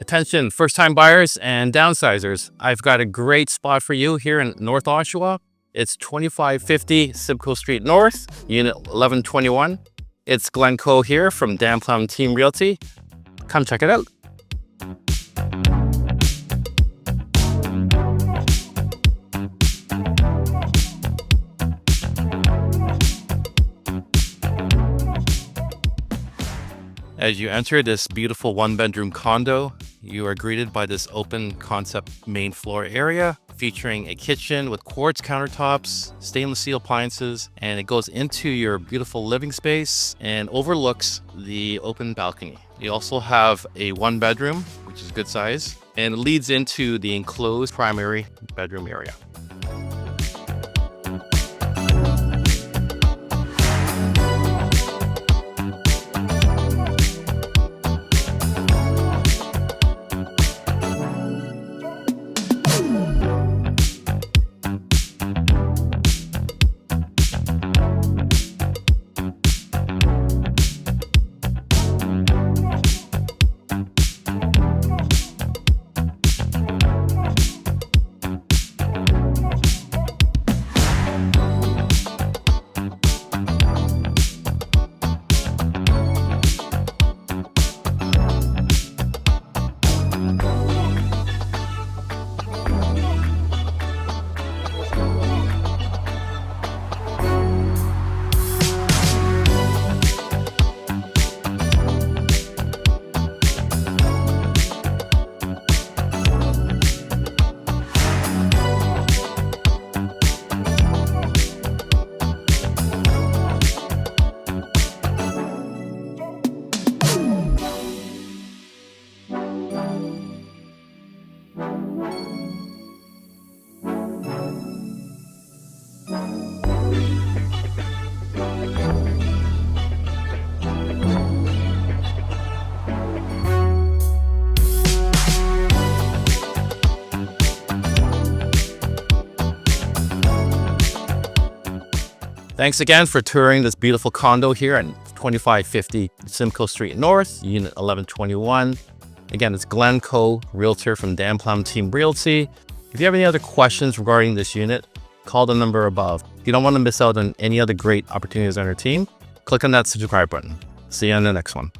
Attention, first-time buyers and downsizers. I've got a great spot for you here in North Oshawa. It's 2550 Simcoe Street North, Unit 1121. It's Glencoe here from Plowman Team Realty. Come check it out. As you enter this beautiful one-bedroom condo, you are greeted by this open concept main floor area featuring a kitchen with quartz countertops, stainless steel appliances, and it goes into your beautiful living space and overlooks the open balcony. You also have a one-bedroom, which is good size, and it leads into the enclosed primary bedroom area. Thanks again for touring this beautiful condo here at 2550 Simcoe Street North, Unit 1121. Again, it's Glencoe, Realtor from Plowman Team Realty. If you have any other questions regarding this unit, call the number above. If you don't want to miss out on any other great opportunities on our team, click on that subscribe button. See you on the next one.